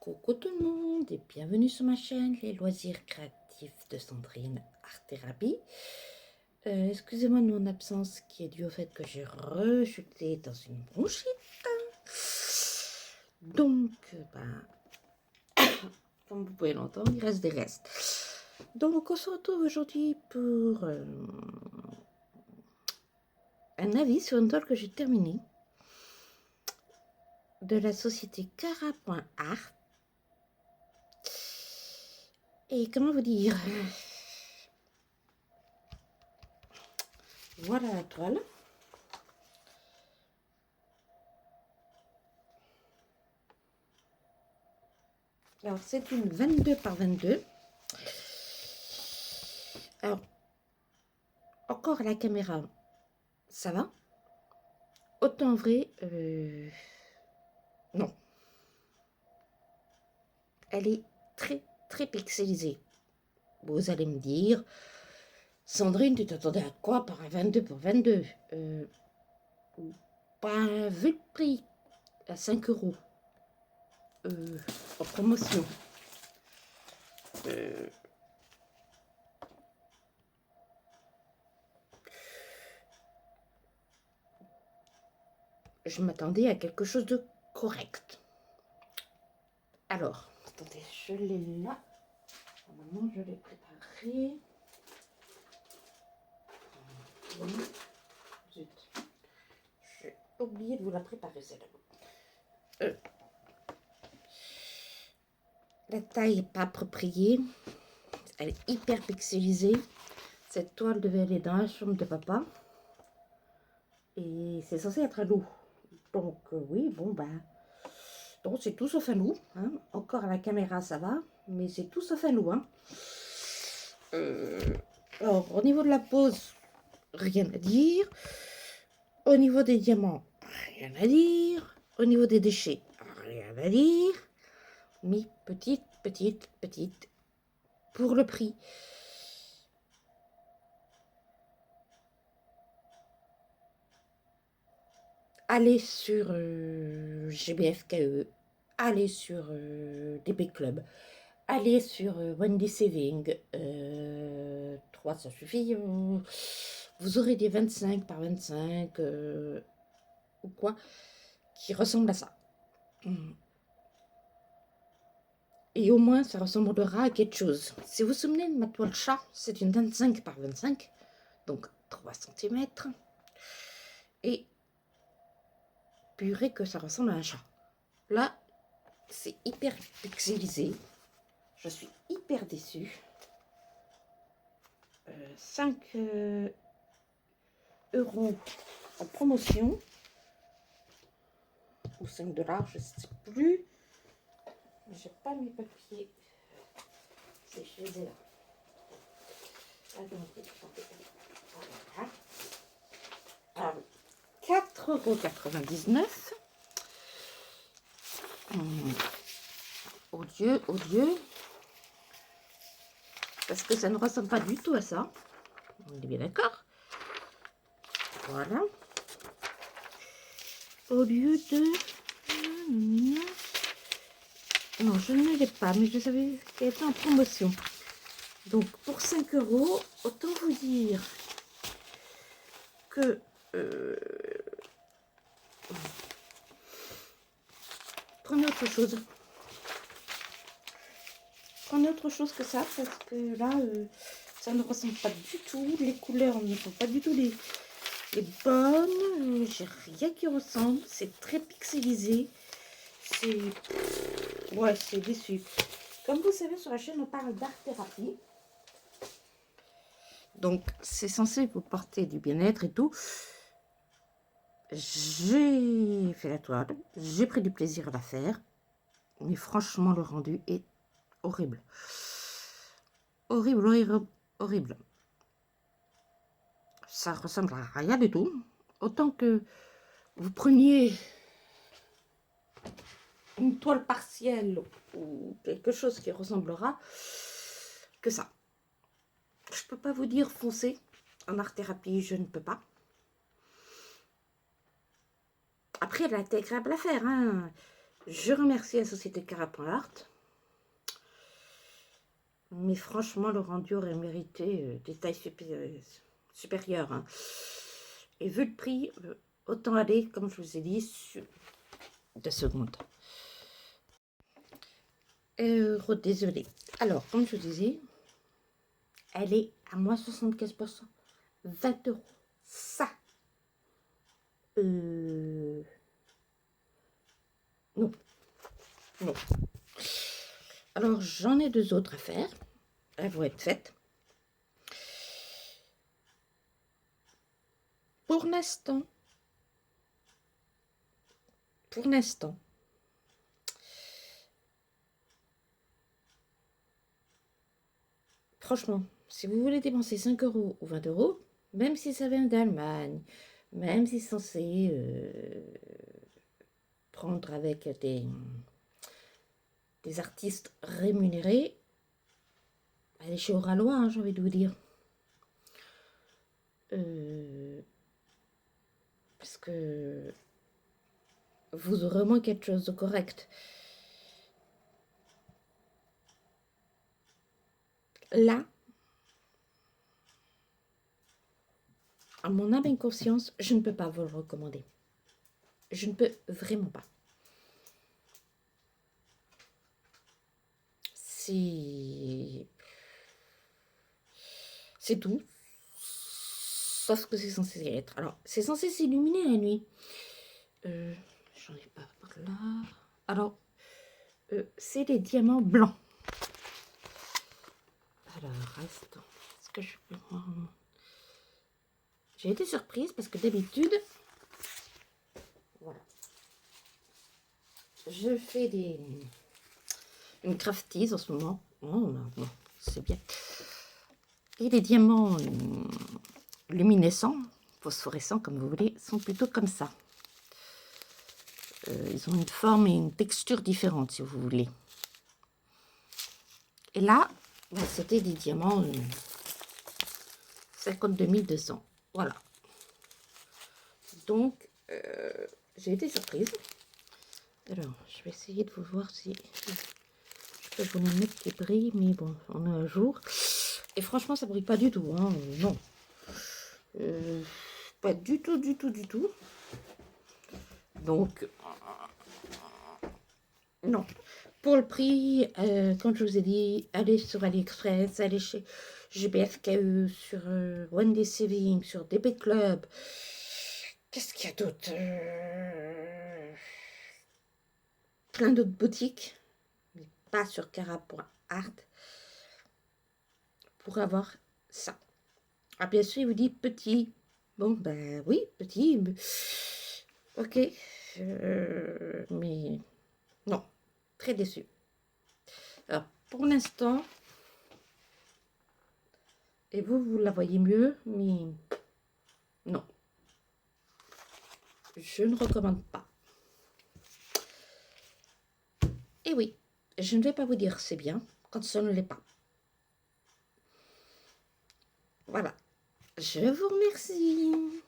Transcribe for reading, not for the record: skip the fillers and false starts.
Coucou tout le monde et bienvenue sur ma chaîne Les Loisirs Créatifs de Sandrine Art Thérapie. Excusez-moi de mon absence qui est due au fait que j'ai rechuté dans une bronchite. Donc, comme vous pouvez l'entendre, il reste des restes. Donc, on se retrouve aujourd'hui pour un avis sur une toile que j'ai terminée de la société Cara.art. Et comment vous dire, voilà la toile. Alors, c'est une 22 par 22. Alors, encore à la caméra, ça va. Autant en vrai, non. Elle est très pixelisée. Vous allez me dire, Sandrine, tu t'attendais à quoi par un 22 par 22 vu le prix, à 5 € en promotion. Je m'attendais à quelque chose de correct. Alors, attendez, je l'ai là. Normalement, je l'ai préparé. Zut. J'ai oublié de vous la préparer, celle-là. La taille n'est pas appropriée. Elle est hyper pixelisée. Cette toile devait aller dans la chambre de papa. Et c'est censé être à nous. Donc, oui, bon, donc c'est tout sauf à nous. Hein. Encore à la caméra, ça va. Mais c'est tout sauf à nous. Hein. Alors, au niveau de la pose, rien à dire. Au niveau des diamants, rien à dire. Au niveau des déchets, rien à dire. Mais petite. Pour le prix. Allez sur GBFKE, allez sur DB Club, allez sur Wendy Saving, 3 ça suffit, vous aurez des 25 par 25 ou quoi, qui ressemblent à ça. Et au moins ça ressemblera à quelque chose. Si vous vous souvenez de ma toile chat, c'est une 25 par 25, donc 3 cm. Et purée que ça ressemble à un chat. Là, c'est hyper pixelisé. Je suis hyper déçue. 5 € en promotion. Ou 5 $, je ne sais plus. J'ai pas mes papiers. C'est chez eux là. Voilà. 4,99 €. Oh Dieu. Parce que ça ne ressemble pas du tout à ça. On est bien d'accord. Voilà. Au lieu de... Non, je ne l'ai pas, mais je savais qu'elle était en promotion. Donc, pour 5 €, autant vous dire que... Prenez autre chose. Prenez autre chose que ça, parce que là, ça ne ressemble pas du tout. Les couleurs ne sont pas du tout les bonnes. J'ai rien qui ressemble. C'est très pixelisé. C'est... Ouais, c'est déçu. Comme vous savez, sur la chaîne, on parle d'art thérapie. Donc, c'est censé vous porter du bien-être et tout. J'ai fait la toile. J'ai pris du plaisir à la faire. Mais franchement, le rendu est horrible. Horrible. Ça ressemble à rien du tout. Autant que vous preniez une toile partielle ou quelque chose qui ressemblera que ça. Je peux pas vous dire foncez en art thérapie, je ne peux pas. Après, elle est agréable à faire. Hein. Je remercie la société Cara.art. Mais franchement, le rendu aurait mérité des tailles supérieures. Hein. Et vu le prix, autant aller, comme je vous ai dit, sur 2 secondes. Désolée. Alors, comme je vous disais, elle est à moins 75%. 20 euros. Ça. Non. Non. Alors, j'en ai 2 autres à faire. Elles vont être faites. Pour l'instant, franchement, si vous voulez dépenser 5 euros ou 20 euros, même si ça vient d'Allemagne, même si c'est censé prendre avec des artistes rémunérés, allez chez Oralois, hein, j'ai envie de vous dire. Parce que vous aurez au moins quelque chose de correct. Là, à mon âme et conscience, je ne peux pas vous le recommander. Je ne peux vraiment pas. C'est tout. Sauf ce que c'est censé être. Alors, c'est censé s'illuminer la nuit. J'en ai pas par là. Alors, c'est des diamants blancs. Alors, reste. Est-ce que je peux... J'ai été surprise parce que d'habitude, voilà, je fais une craftise en ce moment. Oh, bon, c'est bien. Et les diamants luminescents, phosphorescents comme vous voulez, sont plutôt comme ça. Ils ont une forme et une texture différente si vous voulez. Et là, c'était des diamants 52 200. Voilà. Donc, j'ai été surprise. Alors, je vais essayer de vous voir si je peux vous les mettre qui brillent, mais bon, on est un jour. Et franchement, ça brille pas du tout, hein, non. Pas du tout, du tout, du tout. Donc, non. Pour le prix, comme je vous ai dit, allez sur AliExpress, allez chez GBFKE, sur One Saving, sur DB Club. Qu'est-ce qu'il y a d'autre plein d'autres boutiques, mais pas sur Cara.art, pour avoir ça. Ah, bien sûr, il vous dit petit. Bon, ben oui, petit. Mais... Ok. Mais non, très déçu. Alors, pour l'instant, et vous la voyez mieux, mais non. Je ne recommande pas. Et oui, je ne vais pas vous dire c'est bien quand ça ne l'est pas. Voilà. Je vous remercie.